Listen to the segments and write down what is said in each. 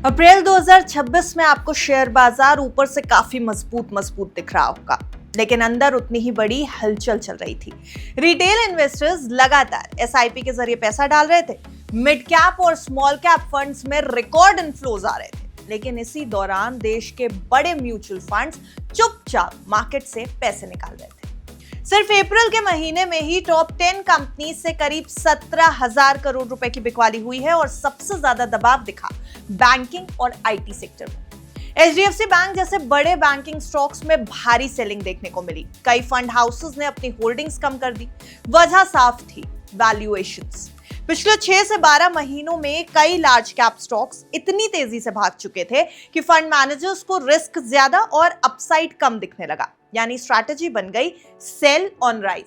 अप्रैल 2026 में आपको शेयर बाजार ऊपर से काफी मजबूत दिख रहा होगा, लेकिन अंदर उतनी ही बड़ी हलचल चल रही थी। रिटेल इन्वेस्टर्स लगातार एसआईपी के जरिए पैसा डाल रहे थे। मिड कैप और स्मॉल कैप फंड्स में रिकॉर्ड इनफ्लोज आ रहे थे, लेकिन इसी दौरान देश के बड़े म्यूचुअल फंड्स चुपचाप मार्केट से पैसे निकाल रहे थे। सिर्फ अप्रैल के महीने में ही टॉप 10 कंपनी से करीब 17,000 करोड़ रुपए की बिकवाली हुई है और सबसे ज्यादा दबाव दिखा बैंकिंग और आईटी सेक्टर में। एचडीएफसी बैंक जैसे बड़े बैंकिंग स्टॉक्स में भारी सेलिंग देखने को मिली। कई फंड हाउसेस ने अपनी होल्डिंग्स कम कर दी। वजह साफ थी, वैल्यूएशंस। पिछले 6 से 12 महीनों में कई लार्ज कैप स्टॉक्स इतनी तेजी से भाग चुके थे कि फंड मैनेजर्स को रिस्क ज्यादा और अपसाइड कम दिखने लगा। यानी स्ट्रैटेजी बन गई सेल ऑन राइज।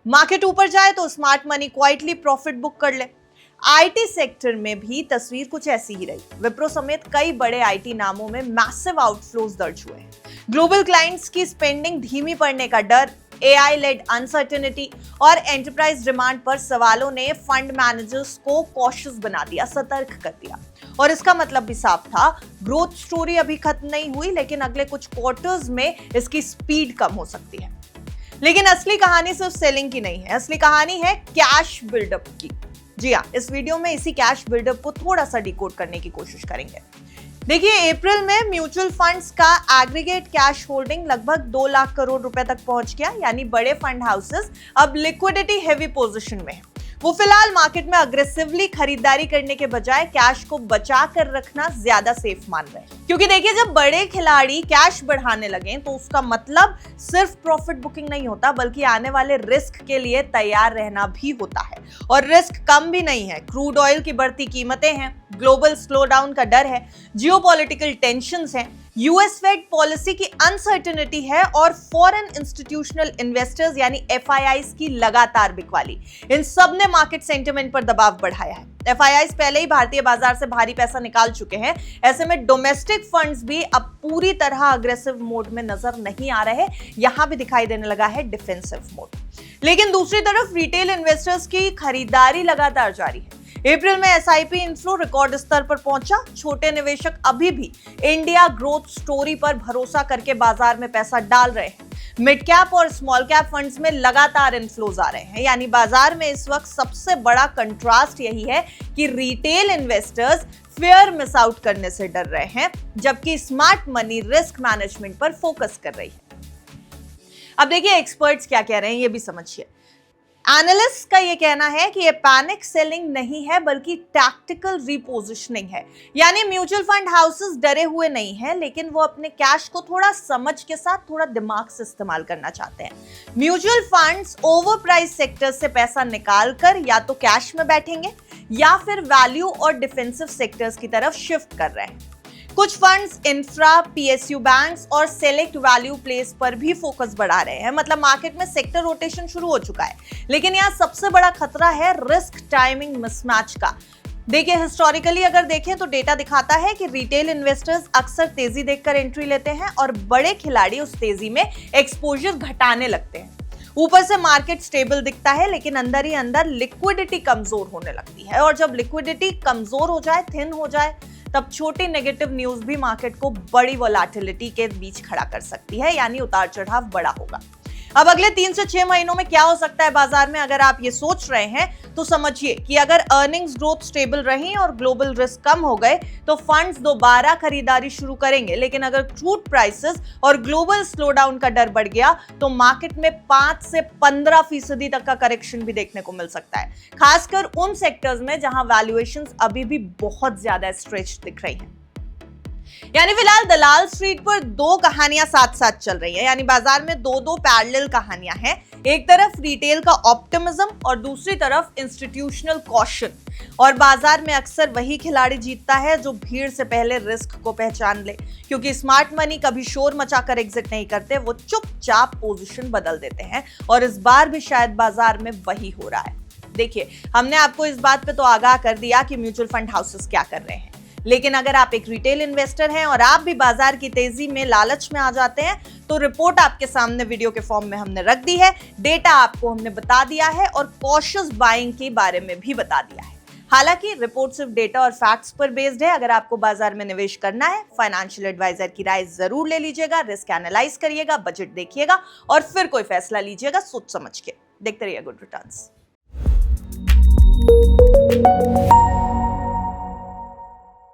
मार्केट ऊपर जाए तो smart money quietly profit book कर ले। आईटी सेक्टर में भी तस्वीर कुछ ऐसी ही रही। विप्रो समेत कई बड़े आईटी नामों में मैसिव आउटफ्लोज दर्ज हुए। ग्लोबल क्लाइंट्स की स्पेंडिंग धीमी पड़ने का डर, एआई लेड अनसर्टेनिटी और एंटरप्राइज डिमांड पर सवालों ने फंड मैनेजर्स को कॉशियस बना दिया, सतर्क कर दिया। और इसका मतलब भी साफ था, ग्रोथ स्टोरी अभी खत्म नहीं हुई, लेकिन अगले कुछ क्वार्टर्स में इसकी स्पीड कम हो सकती है। लेकिन असली कहानी सिर्फ सेलिंग की नहीं है, असली कहानी है कैश बिल्डअप की। जी हाँ, इस वीडियो में इसी कैश बिल्डअप को थोड़ा सा डिकोड करने की कोशिश करेंगे। देखिए, अप्रैल में म्यूचुअल फंड्स का एग्रीगेट कैश होल्डिंग लगभग 2 लाख करोड़ रुपए तक पहुंच गया। यानी बड़े फंड हाउसेस अब लिक्विडिटी हेवी पोजीशन में है। वो फिलहाल मार्केट में अग्रेसिवली खरीदारी करने के बजाय कैश को बचा कर रखना ज्यादा सेफ मान रहे हैं। क्योंकि देखिए, जब बड़े खिलाड़ी कैश बढ़ाने लगे तो उसका मतलब सिर्फ प्रॉफिट बुकिंग नहीं होता, बल्कि आने वाले रिस्क के लिए तैयार रहना भी होता है। और रिस्क कम भी नहीं है। क्रूड ऑयल की बढ़ती कीमतें हैं, ग्लोबल स्लोडाउन का डर है, जियोपॉलिटिकल टेंशंस हैं, यूएस फेड पॉलिसी की अनसर्टेनिटी है और फॉरेन इंस्टीट्यूशनल इन्वेस्टर्स यानी एफआईआईज की लगातार बिकवाली। इन सब ने मार्केट सेंटिमेंट पर दबाव बढ़ाया है। एफआईआईज पहले ही भारतीय बाजार से भारी पैसा निकाल चुके हैं। ऐसे में डोमेस्टिक फंड्स भी अब पूरी तरह अग्रेसिव मोड में नजर नहीं आ रहे। यहां भी दिखाई देने लगा है डिफेंसिव मोड। लेकिन दूसरी तरफ रिटेल इन्वेस्टर्स की खरीदारी लगातार जारी है। अप्रैल में एसआईपी इनफ्लो रिकॉर्ड स्तर पर पहुंचा। छोटे निवेशक अभी भी इंडिया ग्रोथ स्टोरी पर भरोसा करके बाजार में पैसा डाल रहे हैं। मिड कैप और स्मॉल कैप फंड्स में लगातार इनफ्लोज आ रहे हैं। यानी बाजार में इस वक्त सबसे बड़ा कंट्रास्ट यही है कि retail investors fair miss out करने से डर रहे हैं, जबकि स्मार्ट मनी रिस्क मैनेजमेंट पर फोकस कर रही है। अब देखिए, एक्सपर्ट्स क्या कह रहे हैं ये भी समझिए। एनालिस्ट का ये कहना है कि ये पैनिक सेलिंग नहीं है, बल्कि टैक्टिकल रीपोजिशनिंग है। यानी म्यूचुअल फंड हाउसेस डरे हुए नहीं हैं, लेकिन वो अपने कैश को थोड़ा समझ के साथ, थोड़ा दिमाग से इस्तेमाल करना चाहते हैं। Mutual funds over price sector से पैसा निकालकर या तो कैश में बैठेंगे या फिर वैल्यू और डिफेंसिव सेक्टर्स की तरफ शिफ्ट कर रहे हैं। कुछ फंड्स इंफ्रा, पीएसयू बैंक्स और सेलेक्ट वैल्यू प्लेस पर भी फोकस बढ़ा रहे हैं। मतलब मार्केट में सेक्टर रोटेशन शुरू हो चुका है। लेकिन यहाँ सबसे बड़ा खतरा है रिस्क टाइमिंग मिसमैच का। देखिए, हिस्टोरिकली अगर देखें तो डेटा दिखाता है कि रिटेल इन्वेस्टर्स अक्सर तेजी देखकर एंट्री लेते हैं और बड़े खिलाड़ी उस तेजी में एक्सपोजर घटाने लगते हैं। ऊपर से मार्केट स्टेबल दिखता है, लेकिन अंदर ही अंदर लिक्विडिटी कमजोर होने लगती है। और जब लिक्विडिटी कमजोर हो जाए, थिन हो जाए, तब छोटी नेगेटिव न्यूज भी मार्केट को बड़ी वोलेटिलिटी के बीच खड़ा कर सकती है। यानी उतार चढ़ाव बड़ा होगा। अब अगले 3 से 6 महीनों में क्या हो सकता है बाजार में, अगर आप ये सोच रहे हैं तो समझिए कि अगर अर्निंग्स ग्रोथ स्टेबल रही और ग्लोबल रिस्क कम हो गए तो फंड्स दोबारा खरीदारी शुरू करेंगे। लेकिन अगर क्रूड प्राइसेस और ग्लोबल स्लोडाउन का डर बढ़ गया तो मार्केट में 5 से 15% तक का करेक्शन भी देखने को मिल सकता है, खासकर उन सेक्टर्स में जहां वैल्यूएशंस अभी भी बहुत ज्यादा स्ट्रेच दिख रही हैं। यानी फिलहाल दलाल स्ट्रीट पर 2 कहानियां साथ साथ चल रही है। यानी बाजार में 2 पैरेलल कहानियां हैं। एक तरफ रिटेल का ऑप्टिमिज्म और दूसरी तरफ इंस्टीट्यूशनल कॉशन। और बाजार में अक्सर वही खिलाड़ी जीतता है जो भीड़ से पहले रिस्क को पहचान ले। क्योंकि स्मार्ट मनी कभी शोर मचाकर एग्जिट नहीं करते, वो चुपचाप पोजीशन बदल देते हैं। और इस बार भी शायद बाजार में वही हो रहा है। देखिए, हमने आपको इस बात पे तो आगाह कर दिया कि म्यूचुअल फंड हाउसेस क्या कर रहे हैं। लेकिन अगर आप एक रिटेल इन्वेस्टर हैं और आप भी बाजार की तेजी में लालच में आ जाते हैं तो रिपोर्ट आपके सामने वीडियो के फॉर्म में हमने रख दी है। डेटा आपको हमने बता दिया है और कॉशियस बाइंग के बारे में भी बता दिया है। हालांकि रिपोर्ट सिर्फ डेटा और फैक्ट्स पर बेस्ड है। अगर आपको बाजार में निवेश करना है, फाइनेंशियल एडवाइजर की राय जरूर ले लीजिएगा, रिस्क एनालाइज करिएगा, बजट देखिएगा और फिर कोई फैसला लीजिएगा सोच समझ के। देखते रहिए गुड रिटर्न्स।